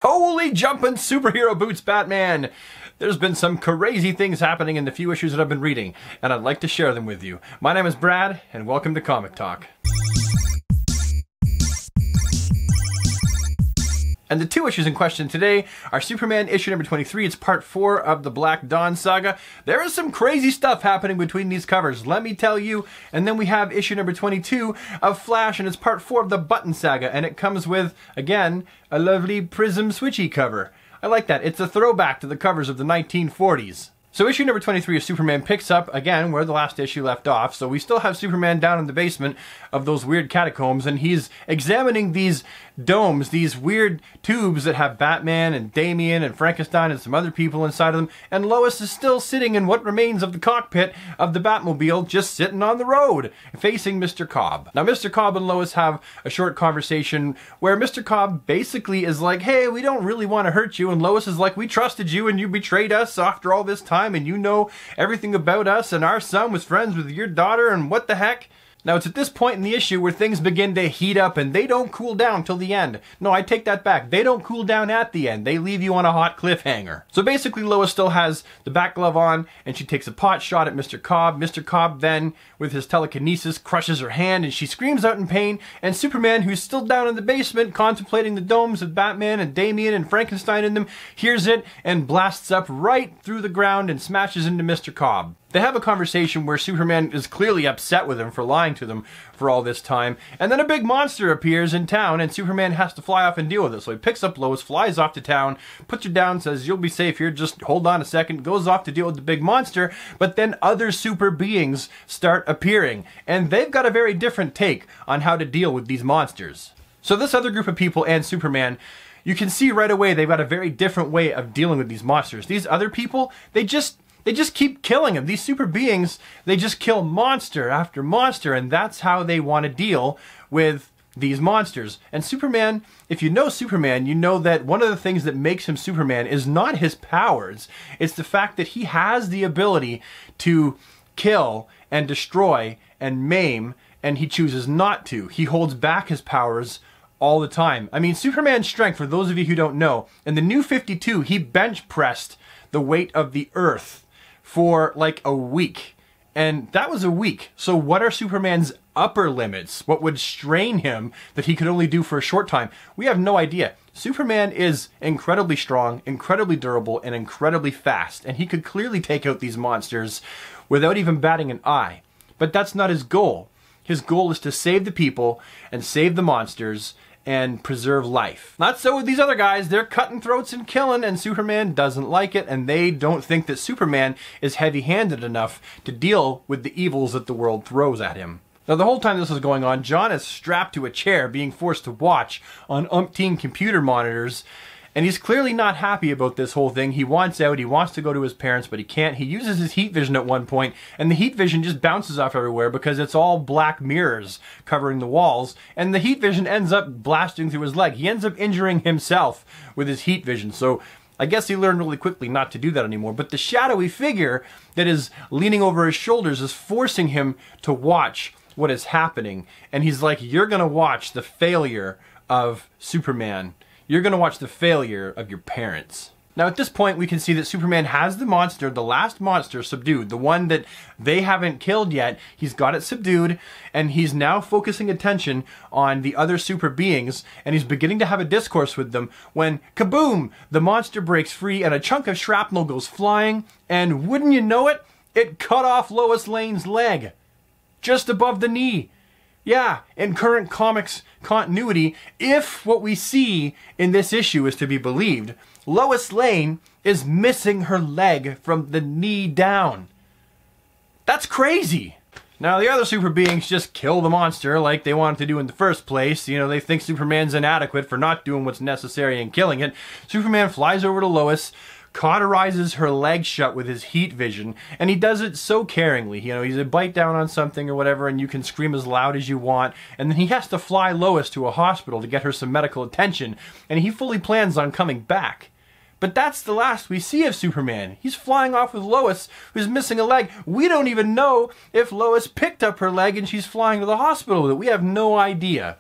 Holy jumping superhero boots, Batman! There's been some crazy things happening in the few issues that I've been reading, and I'd like to share them with you. My name is Brad, and welcome to Comic Talk. And the two issues in question today are Superman issue number 23. It's part 4 of the Black Dawn saga. There is some crazy stuff happening between these covers, let me tell you. And then we have issue number 22 of Flash, and it's part 4 of the Button saga. And it comes with, again, a lovely Prism Switchy cover. I like that. It's a throwback to the covers of the 1940s. So issue number 23 of Superman picks up, again, where the last issue left off. So we still have Superman down in the basement of those weird catacombs, and he's examining these domes, these weird tubes that have Batman and Damian and Frankenstein and some other people inside of them. And Lois is still sitting in what remains of the cockpit of the Batmobile, just sitting on the road, facing Mr. Cobb. Now, Mr. Cobb and Lois have a short conversation where Mr. Cobb basically is like, hey, we don't really want to hurt you. And Lois is like, we trusted you and you betrayed us after all this time. And you know everything about us, and our son was friends with your daughter, and what the heck? Now, it's at this point in the issue where things begin to heat up, and they don't cool down till the end. No, I take that back. They don't cool down at the end. They leave you on a hot cliffhanger. So basically, Lois still has the bat glove on, and she takes a pot shot at Mr. Cobb. Mr. Cobb then, with his telekinesis, crushes her hand, and she screams out in pain, and Superman, who's still down in the basement, contemplating the domes of Batman and Damian and Frankenstein in them, hears it, and blasts up right through the ground and smashes into Mr. Cobb. They have a conversation where Superman is clearly upset with him for lying to them for all this time, and then a big monster appears in town, and Superman has to fly off and deal with it. So he picks up Lois, flies off to town, puts her down, says, you'll be safe here, just hold on a second, goes off to deal with the big monster, but then other super beings start appearing, and they've got a very different take on how to deal with these monsters. So this other group of people and Superman, you can see right away they've got a very different way of dealing with these monsters. These other people, they just keep killing them. These super beings, they just kill monster after monster, and that's how they want to deal with these monsters. And Superman, if you know Superman, you know that one of the things that makes him Superman is not his powers. It's the fact that he has the ability to kill and destroy and maim, and he chooses not to. He holds back his powers all the time. I mean, Superman's strength, for those of you who don't know, in the New 52, he bench pressed the weight of the Earth for like a week, and that was a week. So what are Superman's upper limits? What would strain him that he could only do for a short time? We have no idea. Superman is incredibly strong, incredibly durable, and incredibly fast, and he could clearly take out these monsters without even batting an eye. But that's not his goal. His goal is to save the people and save the monsters and preserve life. Not so with these other guys. They're cutting throats and killing, and Superman doesn't like it, and they don't think that Superman is heavy-handed enough to deal with the evils that the world throws at him. Now, the whole time this is going on, John is strapped to a chair being forced to watch on umpteen computer monitors, and he's clearly not happy about this whole thing. He wants out, he wants to go to his parents, but he can't. He uses his heat vision at one point, and the heat vision just bounces off everywhere because it's all black mirrors covering the walls, and the heat vision ends up blasting through his leg. He ends up injuring himself with his heat vision, so I guess he learned really quickly not to do that anymore. But the shadowy figure that is leaning over his shoulders is forcing him to watch what is happening, and he's like, you're gonna watch the failure of Superman. You're going to watch the failure of your parents. Now, at this point, we can see that Superman has the monster, the last monster, subdued. The one that they haven't killed yet. He's got it subdued, and he's now focusing attention on the other super beings, and he's beginning to have a discourse with them when, kaboom, the monster breaks free, and a chunk of shrapnel goes flying, and wouldn't you know it, it cut off Lois Lane's leg. Just above the knee. Yeah, in current comics continuity, if what we see in this issue is to be believed, Lois Lane is missing her leg from the knee down. That's crazy. Now, the other super beings just kill the monster like they wanted to do in the first place. You know, they think Superman's inadequate for not doing what's necessary and killing it. Superman flies over to Lois, cauterizes her leg shut with his heat vision, and he does it so caringly. You know, he's a bite down on something or whatever, and you can scream as loud as you want, and then he has to fly Lois to a hospital to get her some medical attention, and he fully plans on coming back. But that's the last we see of Superman. He's flying off with Lois, who's missing a leg. We don't even know if Lois picked up her leg and she's flying to the hospital with it. We have no idea.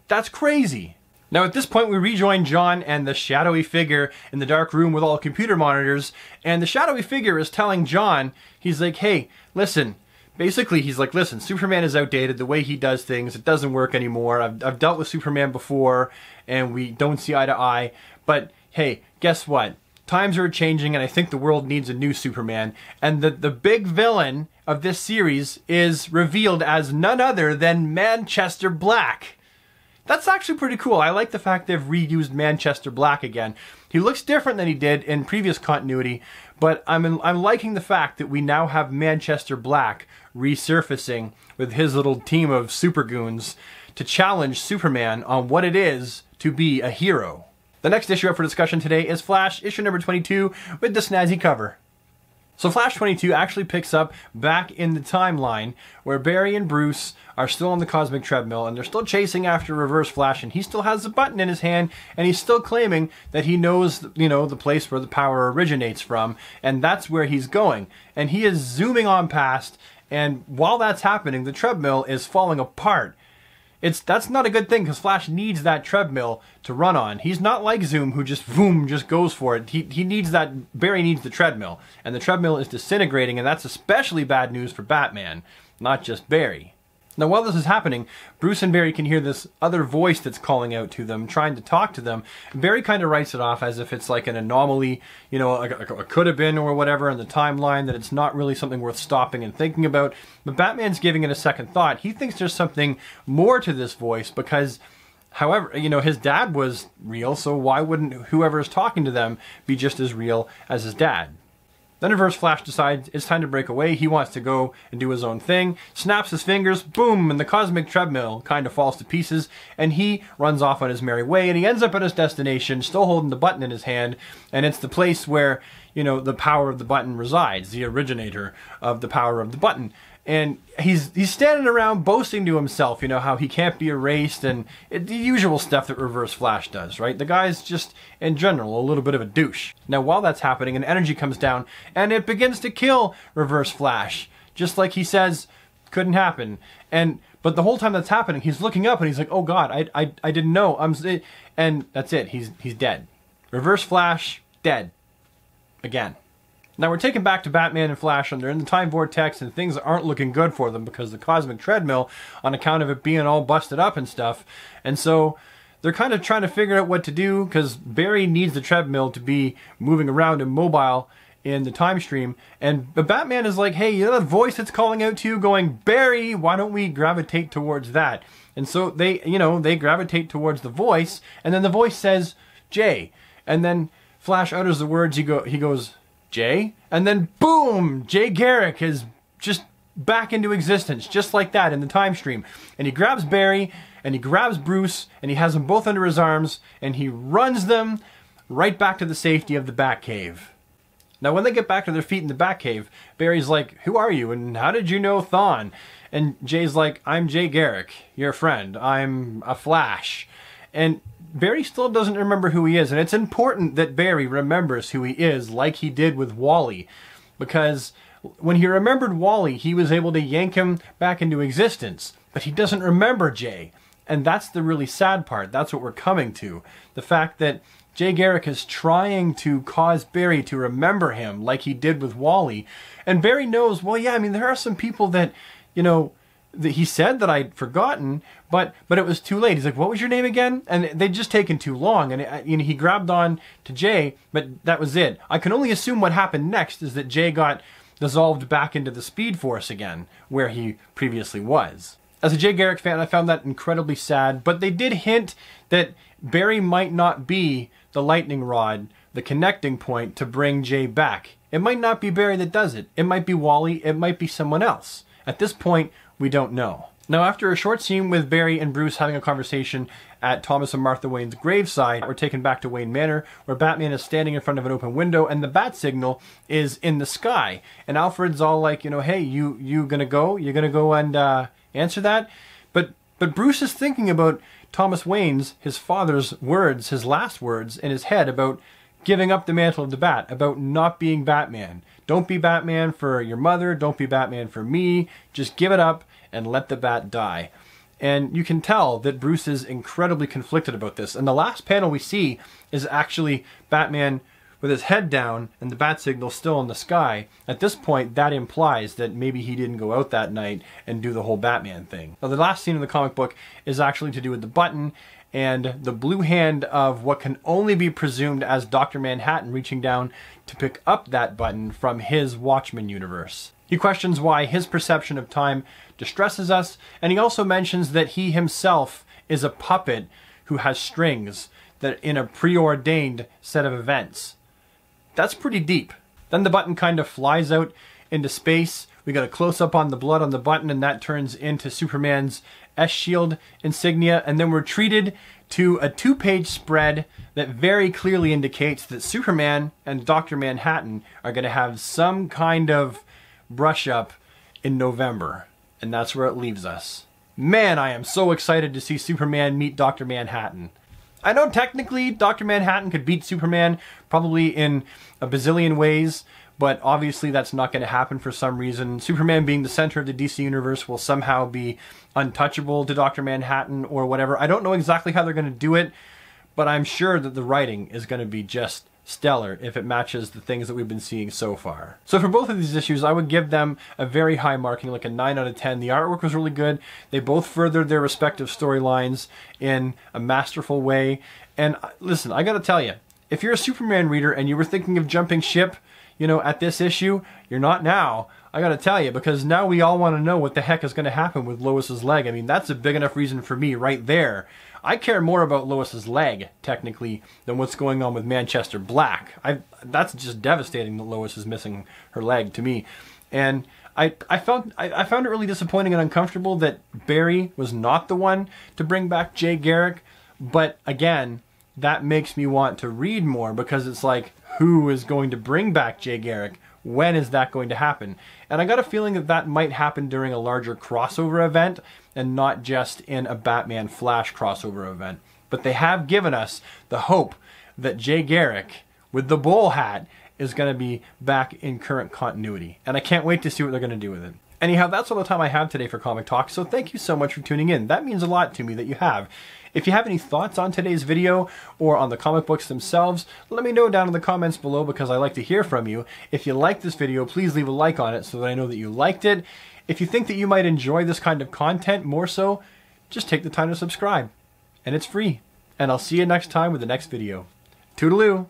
That's crazy. Now at this point we rejoin John and the shadowy figure in the dark room with all the computer monitors, and the shadowy figure is telling John, he's like, hey, listen, basically he's like, listen, Superman is outdated, the way he does things, it doesn't work anymore, I've dealt with Superman before, and we don't see eye to eye, but hey, guess what? Times are changing and I think the world needs a new Superman, and the big villain of this series is revealed as none other than Manchester Black. That's actually pretty cool. I like the fact they've reused Manchester Black again. He looks different than he did in previous continuity, but I'm liking the fact that we now have Manchester Black resurfacing with his little team of super goons to challenge Superman on what it is to be a hero. The next issue up for discussion today is Flash, issue number 22, with the snazzy cover. So Flash 22 actually picks up back in the timeline where Barry and Bruce are still on the cosmic treadmill and they're still chasing after Reverse Flash, and he still has the button in his hand and he's still claiming that he knows, you know, the place where the power originates from, and that's where he's going. And he is zooming on past, and while that's happening, the treadmill is falling apart. That's not a good thing, because Flash needs that treadmill to run on. He's not like Zoom, who just just goes for it. He needs that. Barry needs the treadmill, and the treadmill is disintegrating, and that's especially bad news for Batman, not just Barry. Now, while this is happening, Bruce and Barry can hear this other voice that's calling out to them, trying to talk to them. Barry kind of writes it off as if it's like an anomaly, you know, like a could have been or whatever in the timeline, that it's not really something worth stopping and thinking about. But Batman's giving it a second thought. He thinks there's something more to this voice because, however, you know, his dad was real, so why wouldn't whoever is talking to them be just as real as his dad? Then Reverse Flash decides it's time to break away. He wants to go and do his own thing, snaps his fingers, boom, and the cosmic treadmill kind of falls to pieces, and he runs off on his merry way, and he ends up at his destination, still holding the button in his hand, and it's the place where, you know, the power of the button resides, the originator of the power of the button. And he's standing around boasting to himself, you know, how he can't be erased, and the usual stuff that Reverse Flash does, right? The guy's just, in general, a little bit of a douche. Now, while that's happening, an energy comes down, and it begins to kill Reverse Flash, just like he says couldn't happen. But the whole time that's happening, he's looking up, and he's like, oh God, I didn't know. And that's it. He's dead. Reverse Flash, dead. Again. Now we're taken back to Batman and Flash, and they're in the time vortex, and things aren't looking good for them because the cosmic treadmill, on account of it being all busted up and stuff, and so they're kind of trying to figure out what to do, because Barry needs the treadmill to be moving around and mobile in the time stream, and Batman is like, hey, you know that voice that's calling out to you going, Barry, why don't we gravitate towards that? And so they gravitate towards the voice, and then the voice says, Jay, and then Flash utters the words, he goes, Jay, and then boom, Jay Garrick is just back into existence, just like that in the time stream. And he grabs Barry, and he grabs Bruce, and he has them both under his arms, and he runs them right back to the safety of the Batcave. Now, when they get back to their feet in the Batcave, Barry's like, who are you, and how did you know Thawne? And Jay's like, I'm Jay Garrick, your friend, I'm a Flash. And Barry still doesn't remember who he is, and it's important that Barry remembers who he is, like he did with Wally, because when he remembered Wally, he was able to yank him back into existence, but he doesn't remember Jay, and that's the really sad part. That's what we're coming to, the fact that Jay Garrick is trying to cause Barry to remember him like he did with Wally, and Barry knows, well, yeah, I mean, there are some people that, you know, that he said that I'd forgotten, but it was too late. He's like, what was your name again? And they'd just taken too long, and you know, he grabbed on to Jay, but that was it. I can only assume what happened next is that Jay got dissolved back into the Speed Force again, where he previously was. As a Jay Garrick fan, I found that incredibly sad, but they did hint that Barry might not be the lightning rod, the connecting point to bring Jay back. It might not be Barry that does it. It might be Wally. It might be someone else. At this point, we don't know. Now, after a short scene with Barry and Bruce having a conversation at Thomas and Martha Wayne's graveside, we're taken back to Wayne Manor, where Batman is standing in front of an open window, and the bat signal is in the sky. And Alfred's all like, you know, hey, you gonna go? You gonna go and answer that? But Bruce is thinking about Thomas Wayne's, his father's words, his last words in his head about giving up the mantle of the bat, about not being Batman. Don't be Batman for your mother, don't be Batman for me, just give it up and let the bat die. And you can tell that Bruce is incredibly conflicted about this. And the last panel we see is actually Batman with his head down and the bat signal still in the sky. At this point, that implies that maybe he didn't go out that night and do the whole Batman thing. Now, the last scene in the comic book is actually to do with the button and the blue hand of what can only be presumed as Dr. Manhattan reaching down to pick up that button from his Watchmen universe. He questions why his perception of time distresses us, and he also mentions that he himself is a puppet who has strings that in a preordained set of events. That's pretty deep. Then the button kind of flies out into space. We got a close-up on the blood on the button, and that turns into Superman's S-Shield insignia, and then we're treated to a 2-page spread that very clearly indicates that Superman and Dr. Manhattan are going to have some kind of brush-up in November, and that's where it leaves us. Man, I am so excited to see Superman meet Dr. Manhattan. I know technically Dr. Manhattan could beat Superman probably in a bazillion ways, but obviously that's not going to happen for some reason. Superman being the center of the DC universe will somehow be untouchable to Dr. Manhattan or whatever. I don't know exactly how they're going to do it, but I'm sure that the writing is going to be just stellar if it matches the things that we've been seeing so far. So for both of these issues, I would give them a very high marking, like a 9 out of 10. The artwork was really good. They both furthered their respective storylines in a masterful way. And listen, I gotta tell you, if you're a Superman reader and you were thinking of jumping ship, you know, at this issue, you're not now. I gotta tell you, because now we all want to know what the heck is going to happen with Lois's leg. I mean, that's a big enough reason for me right there. I care more about Lois's leg, technically, than what's going on with Manchester Black. That's just devastating that Lois is missing her leg to me. And I found it really disappointing and uncomfortable that Barry was not the one to bring back Jay Garrick. But again, that makes me want to read more, because it's like, who is going to bring back Jay Garrick? When is that going to happen? And I got a feeling that that might happen during a larger crossover event and not just in a Batman Flash crossover event. But they have given us the hope that Jay Garrick with the bull hat is going to be back in current continuity. And I can't wait to see what they're going to do with it. Anyhow, that's all the time I have today for Comic Talk, so thank you so much for tuning in. That means a lot to me that you have. If you have any thoughts on today's video or on the comic books themselves, let me know down in the comments below, because I like to hear from you. If you liked this video, please leave a like on it so that I know that you liked it. If you think that you might enjoy this kind of content more so, just take the time to subscribe. And it's free. And I'll see you next time with the next video. Toodaloo!